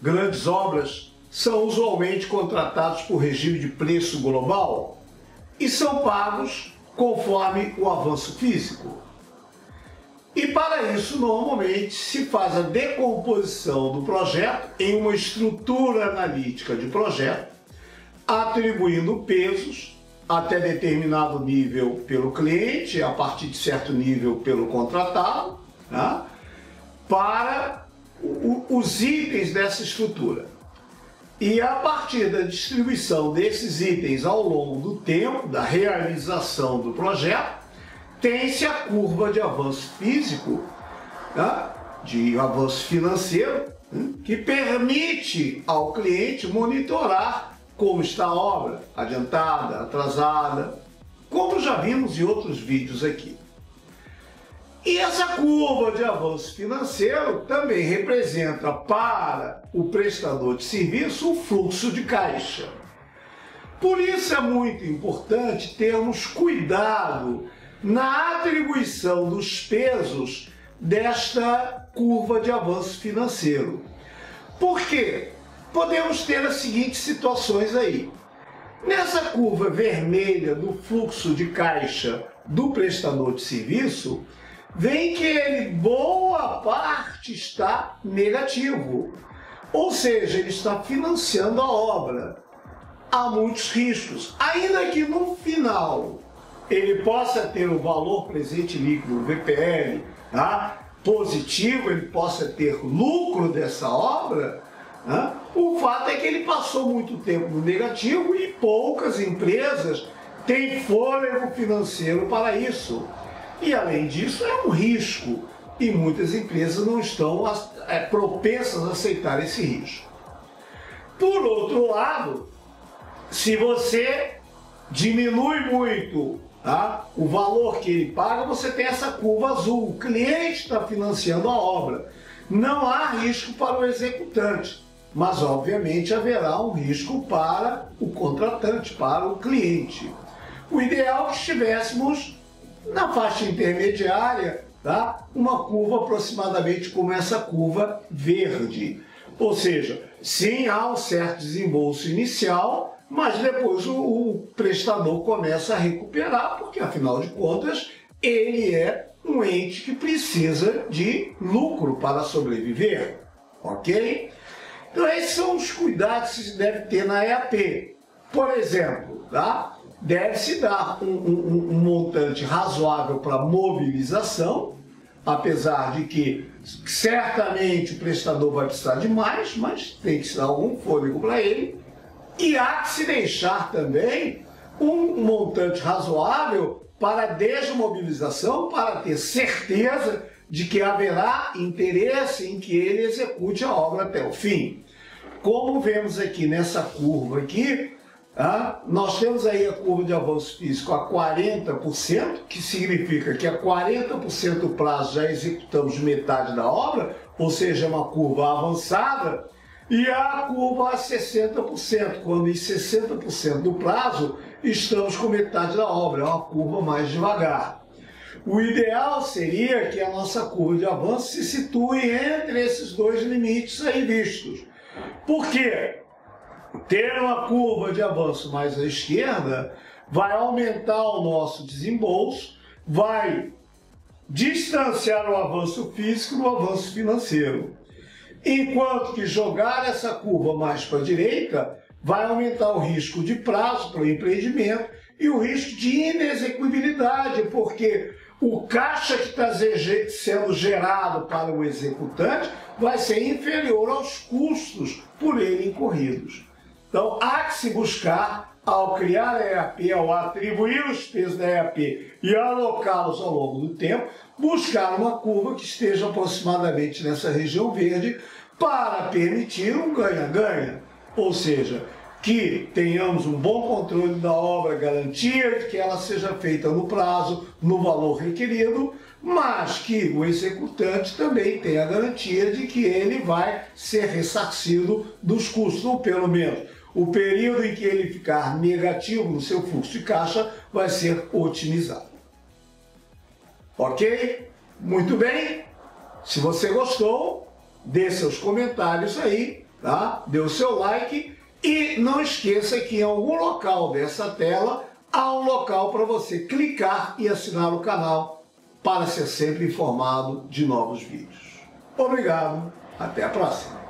grandes obras são usualmente contratados por regime de preço global e são pagos conforme o avanço físico. E para isso, normalmente, se faz a decomposição do projeto em uma estrutura analítica de projeto, atribuindo pesos até determinado nível pelo cliente, a partir de certo nível pelo contratado, tá? Para os itens dessa estrutura. E a partir da distribuição desses itens ao longo do tempo, da realização do projeto, tem-se a curva de avanço físico, tá? De avanço financeiro, que permite ao cliente monitorar como está a obra, adiantada, atrasada, como já vimos em outros vídeos aqui. E essa curva de avanço financeiro também representa para o prestador de serviço o fluxo de caixa. Por isso é muito importante termos cuidado na atribuição dos pesos desta curva de avanço financeiro. Por quê? Podemos ter as seguintes situações aí. Nessa curva vermelha do fluxo de caixa do prestador de serviço, vem que ele, boa parte, está negativo. Ou seja, ele está financiando a obra. Há muitos riscos. Ainda que no final ele possa ter o valor presente líquido, o VPL, tá? Positivo, ele possa ter lucro dessa obra, tá? O fato é que ele passou muito tempo no negativo e poucas empresas têm fôlego financeiro para isso. E além disso é um risco e muitas empresas não estão propensas a aceitar esse risco. Por outro lado, se você diminui muito, tá, o valor que ele paga, você tem essa curva azul. O cliente está financiando a obra. Não há risco para o executante, mas obviamente haverá um risco para o contratante, para o cliente. O ideal é que estivéssemos na faixa intermediária, tá, uma curva aproximadamente como essa curva verde. Ou seja, sim, há um certo desembolso inicial, mas depois o prestador começa a recuperar, porque afinal de contas ele é um ente que precisa de lucro para sobreviver, ok? Então esses são os cuidados que se deve ter na EAP. Por exemplo, tá? Deve-se dar um montante razoável para mobilização, apesar de que certamente o prestador vai precisar de mais, mas tem que se dar algum fôlego para ele. E há que se deixar também um montante razoável para desmobilização, para ter certeza de que haverá interesse em que ele execute a obra até o fim. Como vemos aqui nessa curva aqui, nós temos aí a curva de avanço físico a 40%, que significa que a 40% do prazo já executamos metade da obra, ou seja, uma curva avançada, e a curva a 60%, quando em 60% do prazo estamos com metade da obra, é uma curva mais devagar. O ideal seria que a nossa curva de avanço se situe entre esses dois limites aí vistos. Por quê? Ter uma curva de avanço mais à esquerda vai aumentar o nosso desembolso, vai distanciar o avanço físico do avanço financeiro. Enquanto que jogar essa curva mais para a direita vai aumentar o risco de prazo para o empreendimento e o risco de inexecuibilidade, porque o caixa que está sendo gerado para o executante vai ser inferior aos custos por ele incorridos. Então, há que se buscar, ao criar a EAP, ao atribuir os pesos da EAP e alocá-los ao longo do tempo, buscar uma curva que esteja aproximadamente nessa região verde para permitir um ganha-ganha. Ou seja, que tenhamos um bom controle da obra, garantia de que ela seja feita no prazo, no valor requerido, mas que o executante também tenha a garantia de que ele vai ser ressarcido dos custos, ou pelo menos o período em que ele ficar negativo no seu fluxo de caixa vai ser otimizado. Ok? Muito bem. Se você gostou, dê seus comentários aí, tá? Dê o seu like e não esqueça que em algum local dessa tela há um local para você clicar e assinar o canal para ser sempre informado de novos vídeos. Obrigado, até a próxima!